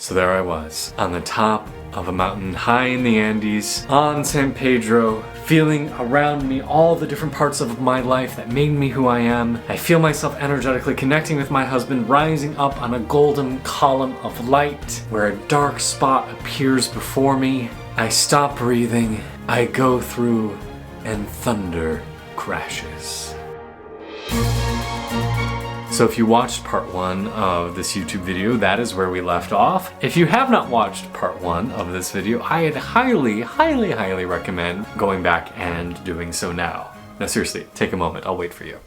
So there I was, on the top of a mountain high in the Andes, on San Pedro, feeling around me all the different parts of my life that made me who I am. I feel myself energetically connecting with my husband, rising up on a golden column of light where a dark spot appears before me. I stop breathing, I go through, and thunder crashes. So if you watched part 1 of this YouTube video, that is where we left off. If you have not watched part 1 of this video, I'd highly recommend going back and doing so now. Now seriously, take a moment, I'll wait for you.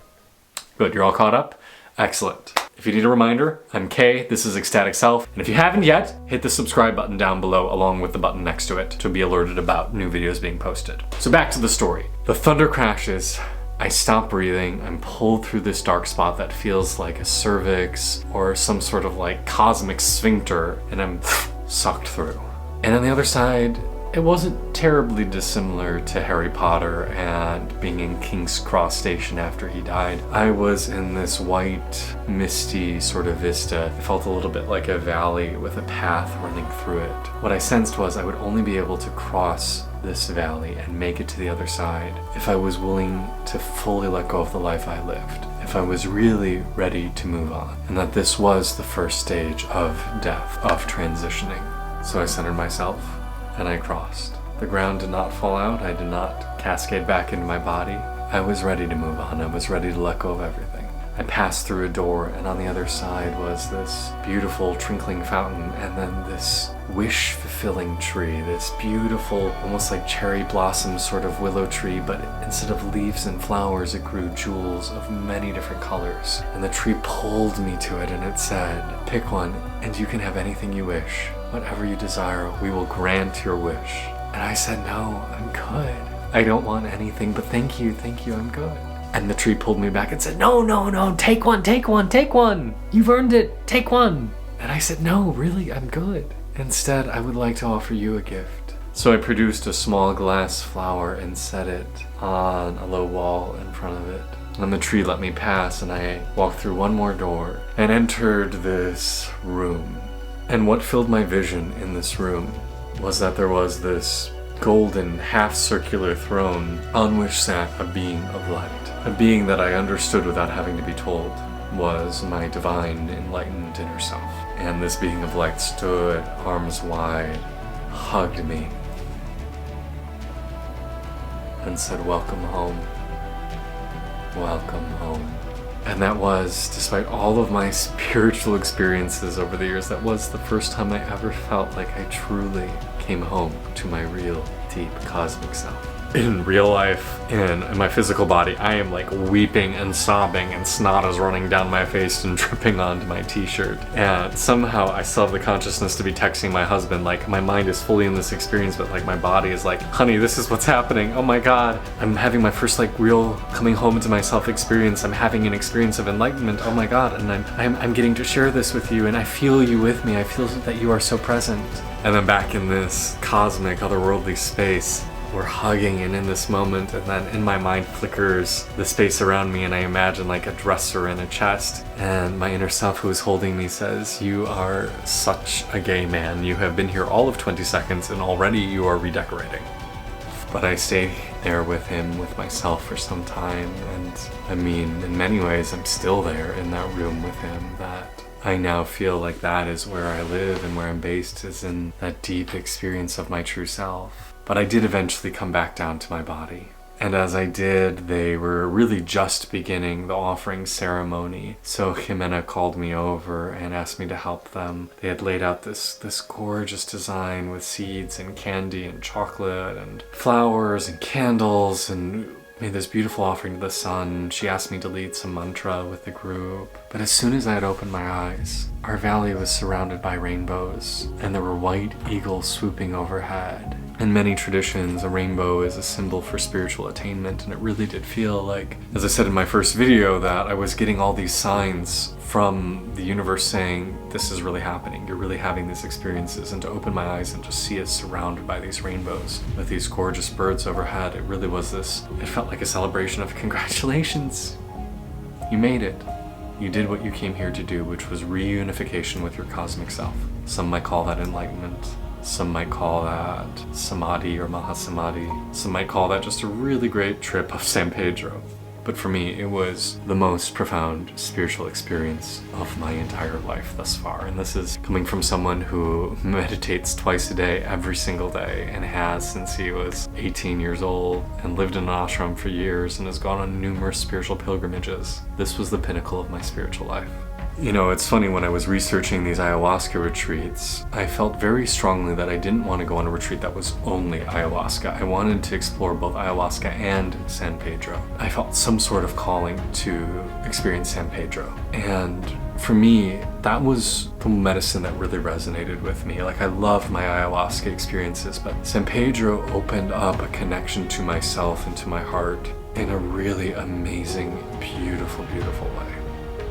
Good, you're all caught up? Excellent. If you need a reminder, I'm Kay, this is Ecstatic Self, and if you haven't yet, hit the subscribe button down below along with the button next to it to be alerted about new videos being posted. So back to the story. The thunder crashes, I stop breathing, I'm pulled through this dark spot that feels like a cervix or some sort of like cosmic sphincter, and I'm sucked through. And on the other side, it wasn't terribly dissimilar to Harry Potter and being in King's Cross Station after he died. I was in this white, misty sort of vista. It felt a little bit like a valley with a path running through it. What I sensed was I would only be able to cross this valley and make it to the other side if I was willing to fully let go of the life I lived, if I was really ready to move on, and that this was the first stage of death, of transitioning. So I centered myself and I crossed. The ground did not fall out, I did not cascade back into my body. I was ready to move on, I was ready to let go of everything. I passed through a door, and on the other side was this beautiful twinkling fountain, and then this wish-fulfilling tree, this beautiful, almost like cherry blossom sort of willow tree, but instead of leaves and flowers, it grew jewels of many different colors. And the tree pulled me to it, and it said, "Pick one, and you can have anything you wish. Whatever you desire, we will grant your wish." And I said, "No, I'm good. I don't want anything, but thank you, I'm good." And the tree pulled me back and said, no, take one. You've earned it, take one. And I said, no, really, I'm good. Instead, I would like to offer you a gift. So I produced a small glass flower and set it on a low wall in front of it. And the tree let me pass, and I walked through one more door and entered this room. And what filled my vision in this room was that there was this golden half-circular throne on which sat a being of light. A being that I understood without having to be told was my divine, enlightened inner self. And this being of light stood arms wide, hugged me, and said, "Welcome home. Welcome home." And that was, despite all of my spiritual experiences over the years, that was the first time I ever felt like I truly came home to my real, deep, cosmic self. In real life, in my physical body, I am like weeping and sobbing, and snot is running down my face and dripping onto my t-shirt. And somehow I still have the consciousness to be texting my husband, like my mind is fully in this experience, but like my body is like, honey, this is what's happening. Oh my God, I'm having my first like real coming home to myself experience. I'm having an experience of enlightenment. Oh my God, and I'm getting to share this with you, and I feel you with me. I feel that you are so present. And then back in this cosmic, otherworldly space, we're hugging, and in this moment, and then in my mind flickers the space around me, and I imagine like a dresser and a chest, and my inner self who is holding me says, "You are such a gay man. You have been here all of 20 seconds and already you are redecorating." But I stayed there with him, with myself for some time, and I mean, in many ways I'm still there in that room with him. That I now feel like that is where I live and where I'm based, is in that deep experience of my true self. But I did eventually come back down to my body. And as I did, they were really just beginning the offering ceremony. So Jimena called me over and asked me to help them. They had laid out this gorgeous design with seeds and candy and chocolate and flowers and candles, and made this beautiful offering to the sun. She asked me to lead some mantra with the group. But as soon as I had opened my eyes, our valley was surrounded by rainbows, and there were white eagles swooping overhead. In many traditions, a rainbow is a symbol for spiritual attainment, and it really did feel like, as I said in my first video, that I was getting all these signs from the universe saying, this is really happening, you're really having these experiences. And to open my eyes and just see it surrounded by these rainbows with these gorgeous birds overhead, it really was this, it felt like a celebration of congratulations. You made it. You did what you came here to do, which was reunification with your cosmic self. Some might call that enlightenment. Some might call that samadhi or mahasamadhi. Some might call that just a really great trip of San Pedro. But for me, it was the most profound spiritual experience of my entire life thus far. And this is coming from someone who meditates twice a day, every single day, and has since he was 18 years old, and lived in an ashram for years, and has gone on numerous spiritual pilgrimages. This was the pinnacle of my spiritual life. You know, it's funny, when I was researching these ayahuasca retreats, I felt very strongly that I didn't want to go on a retreat that was only ayahuasca. I wanted to explore both ayahuasca and San Pedro. I felt some sort of calling to experience San Pedro. And for me, that was the medicine that really resonated with me. Like, I loved my ayahuasca experiences, but San Pedro opened up a connection to myself and to my heart in a really amazing, beautiful, beautiful way.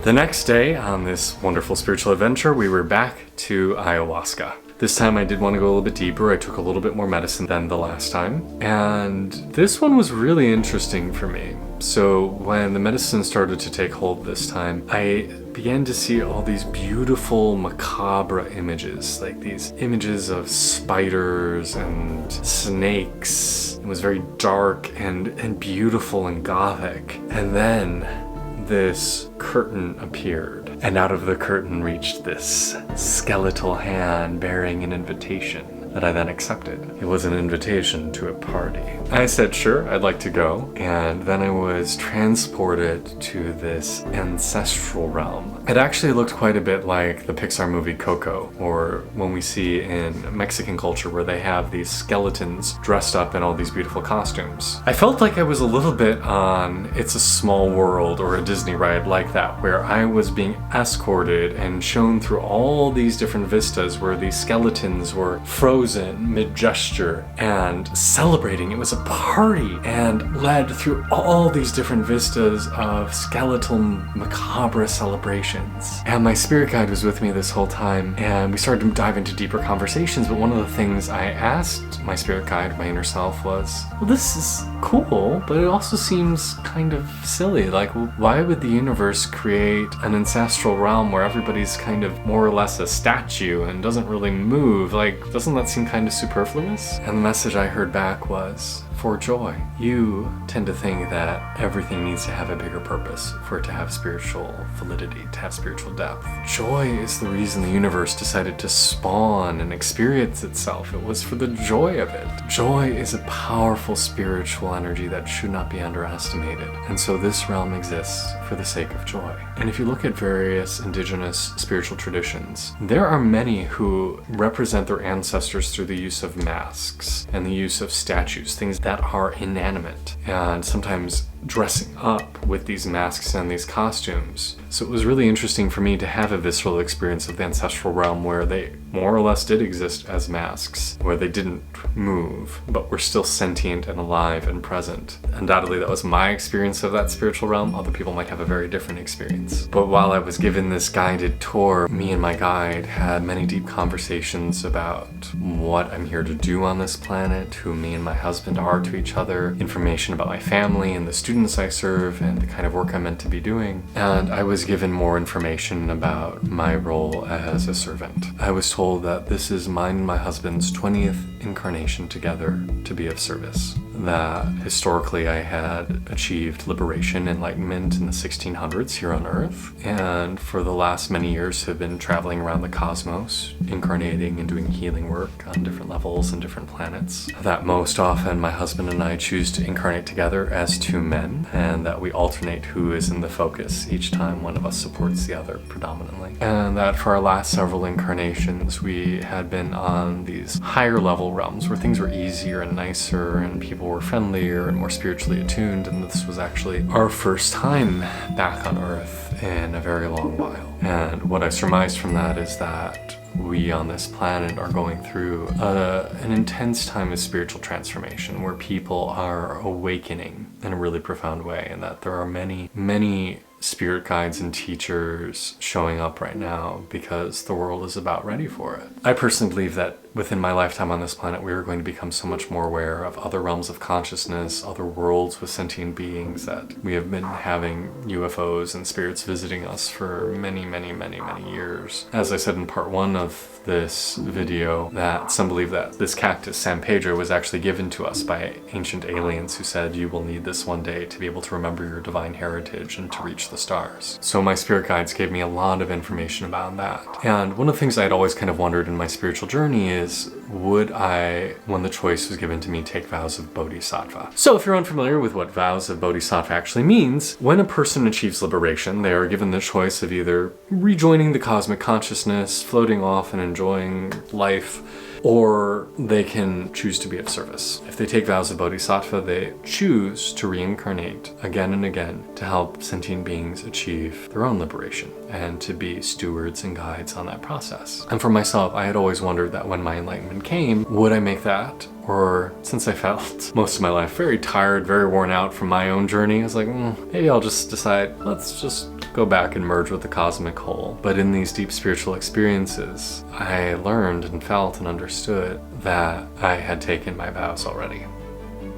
The next day on this wonderful spiritual adventure, we were back to ayahuasca. This time I did want to go a little bit deeper. I took a little bit more medicine than the last time. And this one was really interesting for me. So when the medicine started to take hold this time, I began to see all these beautiful macabre images, like these images of spiders and snakes. It was very dark and beautiful and gothic. And then this curtain appeared, and out of the curtain reached this skeletal hand bearing an invitation that I then accepted. It was an invitation to a party. I said sure, I'd like to go, and then I was transported to this ancestral realm. It actually looked quite a bit like the Pixar movie Coco, or when we see in Mexican culture where they have these skeletons dressed up in all these beautiful costumes. I felt like I was a little bit on It's a Small World or a Disney ride like that, where I was being escorted and shown through all these different vistas where these skeletons were frozen mid-gesture and celebrating. It was a party and led through all these different vistas of skeletal macabre celebrations. And my spirit guide was with me this whole time, and we started to dive into deeper conversations. But one of the things I asked my spirit guide, my inner self, was, well, this is cool, but it also seems kind of silly. Like, why would the universe create an ancestral realm where everybody's kind of more or less a statue and doesn't really move? Like, doesn't that seem kind of superfluous? And the message I heard back was, for joy. You tend to think that everything needs to have a bigger purpose for it to have spiritual validity, to have spiritual depth. Joy is the reason the universe decided to spawn and experience itself. It was for the joy of it. Joy is a powerful spiritual energy that should not be underestimated. And so this realm exists for the sake of joy. And if you look at various indigenous spiritual traditions, there are many who represent their ancestors through the use of masks and the use of statues, things that are inanimate, and sometimes dressing up with these masks and these costumes. So it was really interesting for me to have a visceral experience of the ancestral realm where they more or less did exist as masks, where they didn't move, but were still sentient and alive and present. Undoubtedly, that was my experience of that spiritual realm. Other people might have a very different experience. But while I was given this guided tour, me and my guide had many deep conversations about what I'm here to do on this planet, who me and my husband are to each other, information about my family and the students I serve, and the kind of work I'm meant to be doing. And I was given more information about my role as a servant. I was told that this is mine and my husband's 20th incarnation together to be of service. That historically I had achieved liberation, enlightenment in the 1600s here on Earth, and for the last many years have been traveling around the cosmos, incarnating and doing healing work on different levels and different planets. That most often my husband and I choose to incarnate together as two men, and that we alternate who is in the focus each time one of us supports the other predominantly. And that for our last several incarnations we had been on these higher level realms where things were easier and nicer and people were friendlier and more spiritually attuned, and this was actually our first time back on Earth in a very long while. And what I surmised from that is that we on this planet are going through an intense time of spiritual transformation where people are awakening in a really profound way, and that there are many spirit guides and teachers showing up right now because the world is about ready for it. I personally believe that within my lifetime on this planet, we are going to become so much more aware of other realms of consciousness, other worlds with sentient beings, that we have been having UFOs and spirits visiting us for many, many, many, many years. As I said in part 1 of this video, that some believe that this cactus, San Pedro, was actually given to us by ancient aliens who said, you will need this one day to be able to remember your divine heritage and to reach the stars. So my spirit guides gave me a lot of information about that. And one of the things I had always kind of wondered in my spiritual journey is, would I, when the choice was given to me, take vows of bodhisattva? So if you're unfamiliar with what vows of bodhisattva actually means, when a person achieves liberation, they are given the choice of either rejoining the cosmic consciousness, floating off and enjoying life, or they can choose to be of service. If they take vows of bodhisattva, they choose to reincarnate again and again to help sentient beings achieve their own liberation and to be stewards and guides on that process. And for myself, I had always wondered that when my enlightenment came, would I make that? Or since I felt most of my life very tired, very worn out from my own journey, I was like, maybe I'll just decide, let's just go back and merge with the cosmic whole. But in these deep spiritual experiences, I learned and felt and understood that I had taken my vows already.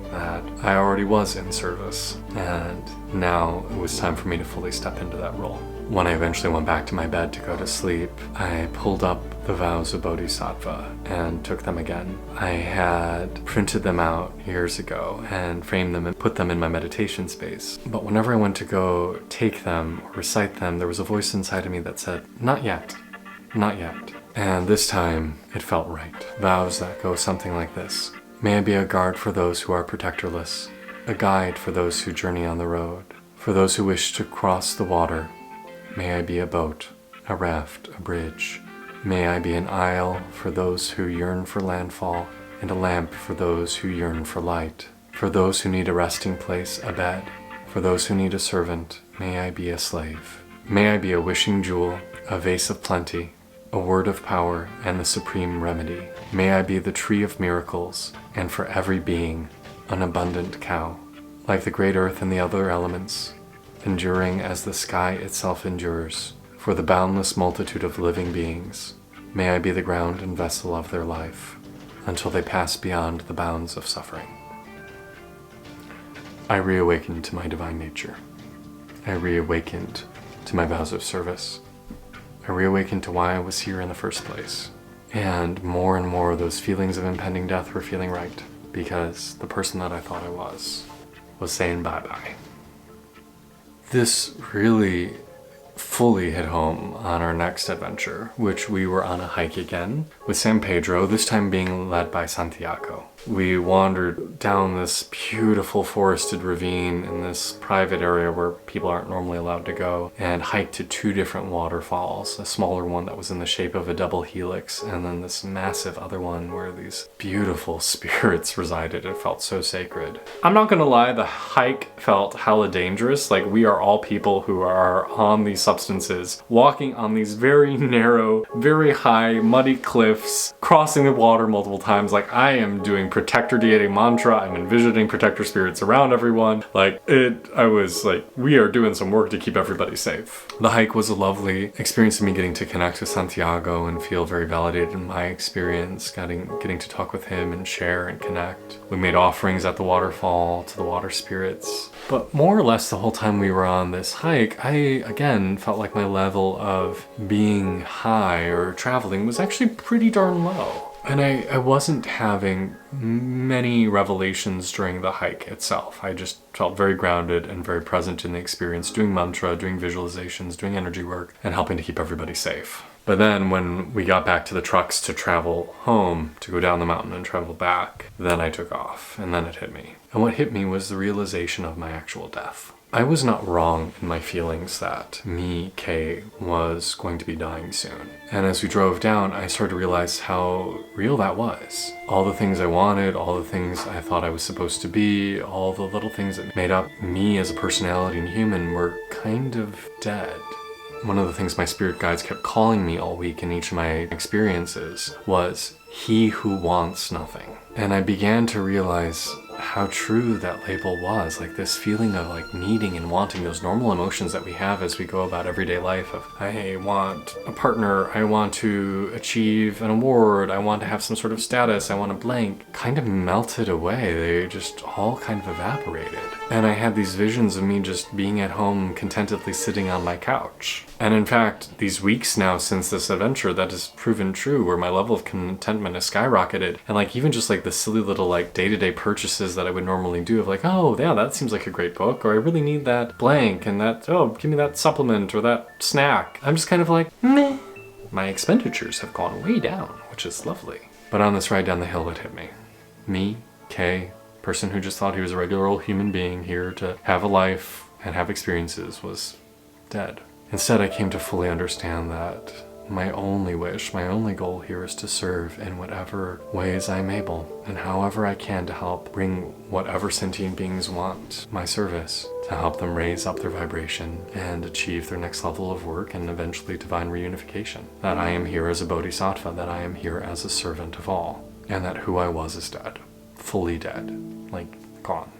That I already was in service, and now it was time for me to fully step into that role. When I eventually went back to my bed to go to sleep, I pulled up the vows of bodhisattva and took them again. I had printed them out years ago and framed them and put them in my meditation space. But whenever I went to go take them or recite them, there was a voice inside of me that said, not yet, not yet. And this time it felt right. Vows that go something like this. May I be a guard for those who are protectorless, a guide for those who journey on the road, for those who wish to cross the water. May I be a boat, a raft, a bridge. May I be an isle for those who yearn for landfall, and a lamp for those who yearn for light. For those who need a resting place, a bed. For those who need a servant, may I be a slave. May I be a wishing jewel, a vase of plenty, a word of power, and the supreme remedy. May I be the tree of miracles, and for every being, an abundant cow. Like the great earth and the other elements, enduring as the sky itself endures, for the boundless multitude of living beings, may I be the ground and vessel of their life, until they pass beyond the bounds of suffering. I reawakened to my divine nature. I reawakened to my vows of service. I reawakened to why I was here in the first place. And more those feelings of impending death were feeling right, because the person that I thought I was saying bye-bye. This really fully hit home on our next adventure, which we were on a hike again with San Pedro, this time being led by Santiago. We wandered down this beautiful forested ravine in this private area where people aren't normally allowed to go, and hiked to 2 different waterfalls, a smaller one that was in the shape of a double helix, and then this massive other one where these beautiful spirits resided. It felt so sacred. I'm not gonna lie, the hike felt hella dangerous. Like, we are all people who are on these substances, walking on these very narrow, very high, muddy cliffs, crossing the water multiple times. Like, I am doing protector deity mantra, I'm envisioning protector spirits around everyone. I was like, we are doing some work to keep everybody safe. The hike was a lovely experience of me getting to connect with Santiago and feel very validated in my experience, getting to talk with him and share and connect. We made offerings at the waterfall to the water spirits. But more or less the whole time we were on this hike, I again felt like my level of being high or traveling was actually pretty darn low. And I wasn't having many revelations during the hike itself. I just felt very grounded and very present in the experience, doing mantra, doing visualizations, doing energy work, and helping to keep everybody safe. But then when we got back to the trucks to travel home, to go down the mountain and travel back, then I took off, and then it hit me. And what hit me was the realization of my actual death. I was not wrong in my feelings that me, Kay, was going to be dying soon. And as we drove down, I started to realize how real that was. All the things I wanted, all the things I thought I was supposed to be, all the little things that made up me as a personality and human were kind of dead. One of the things my spirit guides kept calling me all week in each of my experiences was, he who wants nothing. And I began to realize how true that label was. Like this feeling of like needing and wanting those normal emotions that we have as we go about everyday life of, I want a partner, I want to achieve an award, I want to have some sort of status, I want a blank, kind of melted away. They just all kind of evaporated. And I had these visions of me just being at home contentedly sitting on my couch. And in fact, these weeks now since this adventure, that has proven true, where my level of contentment has skyrocketed. And like even just like the silly little like day-to-day purchases that I would normally do of like, oh yeah, that seems like a great book, or I really need that blank and that, oh, give me that supplement or that snack. I'm just kind of like, meh. My expenditures have gone way down, which is lovely. But on this ride down the hill, it hit me. Me, Kay, person who just thought he was a regular old human being here to have a life and have experiences, was dead. Instead, I came to fully understand that my only wish, my only goal here is to serve in whatever ways I'm able and however I can to help bring whatever sentient beings want my service, to help them raise up their vibration and achieve their next level of work and eventually divine reunification. That I am here as a bodhisattva, that I am here as a servant of all, and that who I was is dead. Fully dead. Like, gone.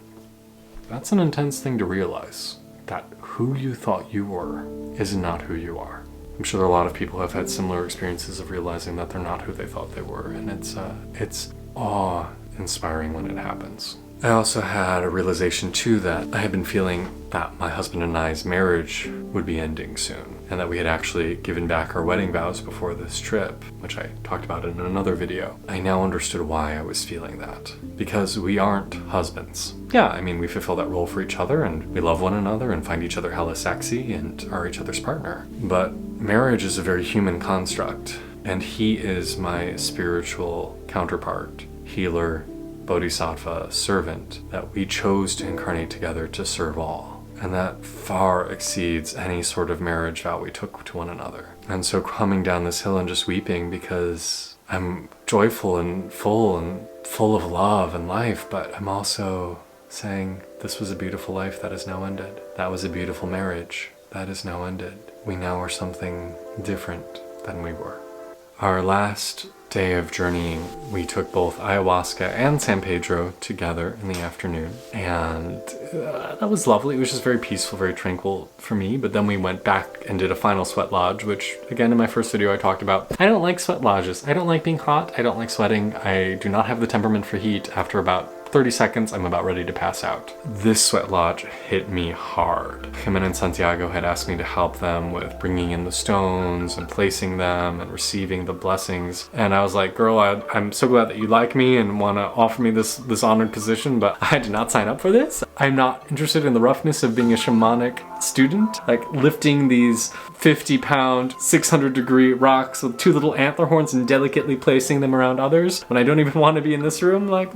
That's an intense thing to realize. That who you thought you were is not who you are. I'm sure there are a lot of people who have had similar experiences of realizing that they're not who they thought they were, and it's awe-inspiring when it happens. I also had a realization too that I had been feeling that my husband and I's marriage would be ending soon, and that we had actually given back our wedding vows before this trip, which I talked about in another video. I now understood why I was feeling that. Because we aren't husbands. Yeah, I mean, we fulfill that role for each other, and we love one another and find each other hella sexy and are each other's partner. But marriage is a very human construct, and he is my spiritual counterpart, healer, bodhisattva, servant, that we chose to incarnate together to serve all. And that far exceeds any sort of marriage vow we took to one another. And so coming down this hill and just weeping because I'm joyful and full of love and life, but I'm also saying this was a beautiful life that has now ended. That was a beautiful marriage that is now ended. We now are something different than we were. Our last day of journeying, we took both ayahuasca and San Pedro together in the afternoon, and that was lovely. It was just very peaceful, very tranquil for me. But then we went back and did a final sweat lodge, which again in my first video I talked about. I don't like sweat lodges. I don't like being hot. I don't like sweating. I do not have the temperament for heat. After about 30 seconds, I'm about ready to pass out. This sweat lodge hit me hard. Jimen and Santiago had asked me to help them with bringing in the stones and placing them and receiving the blessings. And I was like, girl, I'm so glad that you like me and want to offer me this honored position, but I did not sign up for this. I'm not interested in the roughness of being a shamanic student, like lifting these 50-pound, 600-degree rocks with two little antler horns and delicately placing them around others when I don't even want to be in this room. Like,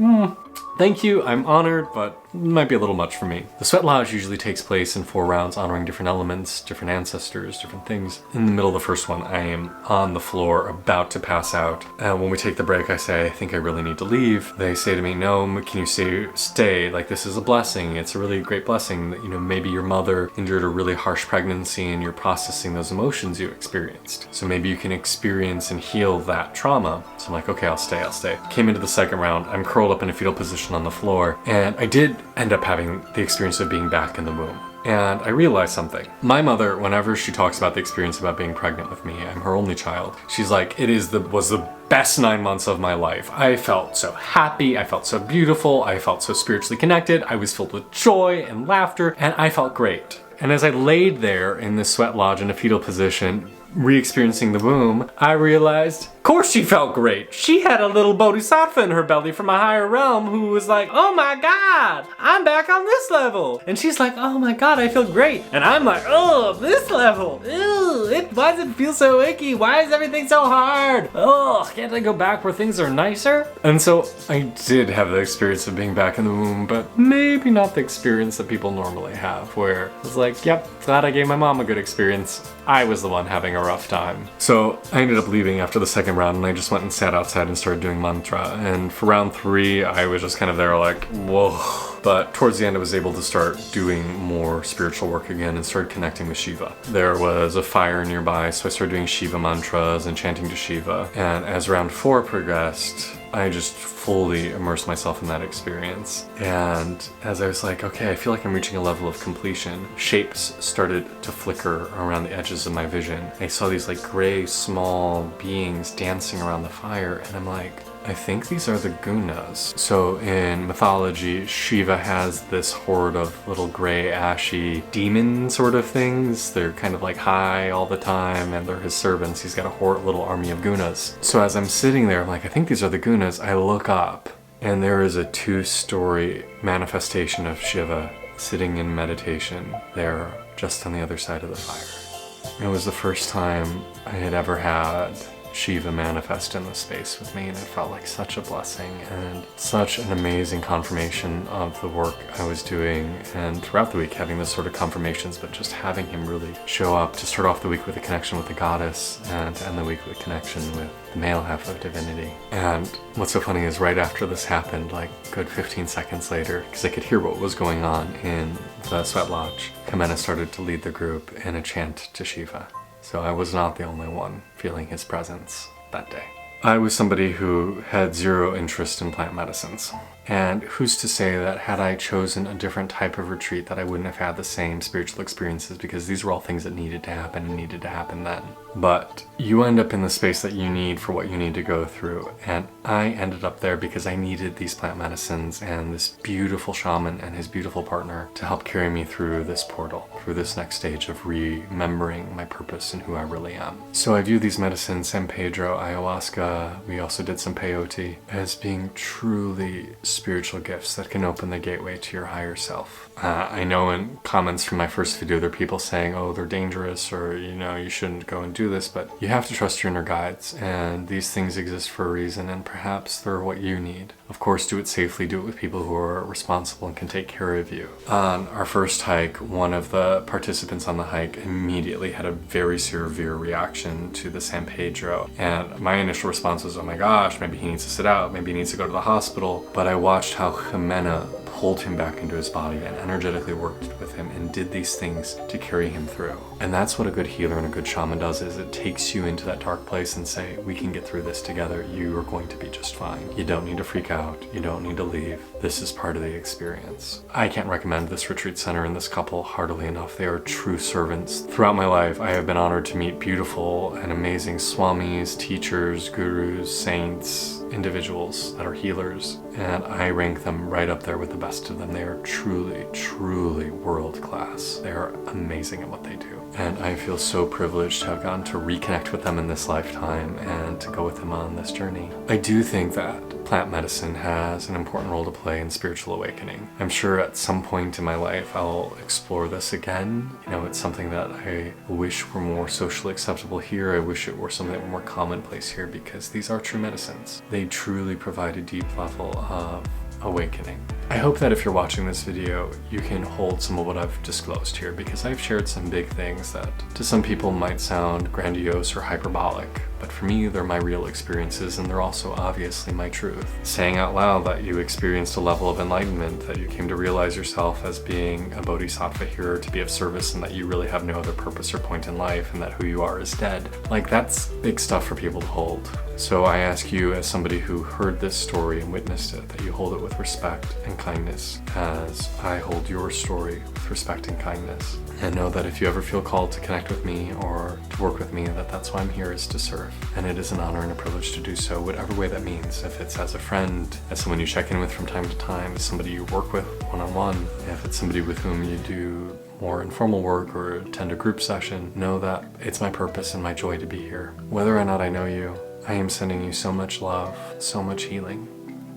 thank you, I'm honored, but it might be a little much for me. The sweat lodge usually takes place in 4 rounds, honoring different elements, different ancestors, different things. In the middle of the first one, I am on the floor, about to pass out. And when we take the break, I say, I think I really need to leave. They say to me, no, can you stay? Like, this is a blessing. It's a really great blessing that, maybe your mother endured a really harsh pregnancy and you're processing those emotions you experienced. So maybe you can experience and heal that trauma. So I'm like, okay, I'll stay. Came into the second round, I'm curled up in a fetal position on the floor, and I did end up having the experience of being back in the womb. And I realized something. My mother, whenever she talks about the experience about being pregnant with me, I'm her only child, she's like, was the best 9 months of my life. I felt so happy, I felt so beautiful, I felt so spiritually connected, I was filled with joy and laughter, and I felt great. And as I laid there in this sweat lodge in a fetal position, re-experiencing the womb, I realized, of course she felt great. She had a little bodhisattva in her belly from a higher realm who was like, oh my God, I'm back on this level. And she's like, oh my God, I feel great. And I'm like, oh, this level. Ew, why does it feel so icky? Why is everything so hard? Oh, can't I go back where things are nicer? And so I did have the experience of being back in the womb, but maybe not the experience that people normally have, where it's like, yep, glad I gave my mom a good experience. I was the one having a rough time. So I ended up leaving after the second round, and I just went and sat outside and started doing mantra. And for round 3, I was just kind of there like, whoa. But towards the end, I was able to start doing more spiritual work again and started connecting with Shiva. There was a fire nearby, so I started doing Shiva mantras and chanting to Shiva. And as round 4 progressed, I just fully immersed myself in that experience. And as I was like, okay, I feel like I'm reaching a level of completion, shapes started to flicker around the edges of my vision. I saw these like gray, small beings dancing around the fire, and I'm like, I think these are the gunas. So in mythology, Shiva has this horde of little gray, ashy demon sort of things. They're kind of like high all the time, and they're his servants. He's got a little army of gunas. So as I'm sitting there, I'm like, I think these are the gunas. I look up, and there is a 2-story manifestation of Shiva sitting in meditation there just on the other side of the fire. It was the first time I had ever had Shiva manifest in the space with me, and it felt like such a blessing and such an amazing confirmation of the work I was doing. And throughout the week having this sort of confirmations, but just having him really show up to start off the week with a connection with the goddess and to end the week with a connection with the male half of divinity. And what's so funny is right after this happened, like good 15 seconds later, because I could hear what was going on in the sweat lodge, Kamena started to lead the group in a chant to Shiva. So I was not the only one feeling his presence that day. I was somebody who had zero interest in plant medicines. And who's to say that had I chosen a different type of retreat that I wouldn't have had the same spiritual experiences, because these were all things that needed to happen and needed to happen then. But you end up in the space that you need for what you need to go through. And I ended up there because I needed these plant medicines and this beautiful shaman and his beautiful partner to help carry me through this portal, through this next stage of remembering my purpose and who I really am. So I view these medicines, San Pedro, ayahuasca, we also did some peyote, as being truly spiritual gifts that can open the gateway to your higher self. I know in comments from my first video there are people saying, oh, they're dangerous, or you shouldn't go and do this, but you have to trust your inner guides, and these things exist for a reason, and perhaps they're what you need. Of course, do it safely, do it with people who are responsible and can take care of you. On our first hike, one of the participants on the hike immediately had a very severe reaction to the San Pedro, and my initial response was, oh my gosh, maybe he needs to sit out, maybe he needs to go to the hospital. But I watched how Jimena pulled him back into his body and energetically worked with him and did these things to carry him through. And that's what a good healer and a good shaman does, is it takes you into that dark place and say, we can get through this together. You are going to be just fine. You don't need to freak out. You don't need to leave. This is part of the experience. I can't recommend this retreat center and this couple heartily enough. They are true servants. Throughout my life, I have been honored to meet beautiful and amazing swamis, teachers, gurus, saints, individuals that are healers, and I rank them right up there with the best of them. They are truly, truly world class. They are amazing at what they do. And I feel so privileged to have gotten to reconnect with them in this lifetime and to go with them on this journey. I do think that plant medicine has an important role to play in spiritual awakening. I'm sure at some point in my life I'll explore this again. It's something that I wish were more socially acceptable here. I wish it were something that were more commonplace here, because these are true medicines. They truly provide a deep level of awakening. I hope that if you're watching this video, you can hold some of what I've disclosed here, because I've shared some big things that to some people might sound grandiose or hyperbolic, but for me, they're my real experiences, and they're also obviously my truth. Saying out loud that you experienced a level of enlightenment, that you came to realize yourself as being a bodhisattva here to be of service, and that you really have no other purpose or point in life, and that who you are is dead. Like, that's big stuff for people to hold. So I ask you, as somebody who heard this story and witnessed it, that you hold it with respect and kindness, as I hold your story with respect and kindness. And know that if you ever feel called to connect with me or to work with me, that's why I'm here, is to serve. And it is an honor and a privilege to do so, whatever way that means. If it's as a friend, as someone you check in with from time to time, as somebody you work with one-on-one, if it's somebody with whom you do more informal work or attend a group session, know that it's my purpose and my joy to be here. Whether or not I know you, I am sending you so much love, so much healing.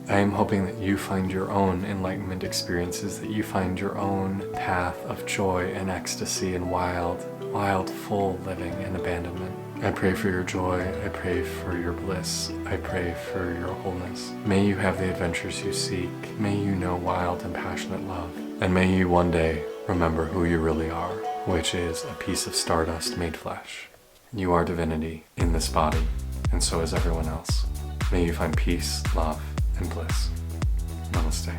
I am hoping that you find your own enlightenment experiences, that you find your own path of joy and ecstasy and wild, full living and abandonment. I pray for your joy. I pray for your bliss. I pray for your wholeness. May you have the adventures you seek. May you know wild and passionate love. And may you one day remember who you really are, which is a piece of stardust made flesh. You are divinity in this body, and so is everyone else. May you find peace, love, and bliss. Namaste.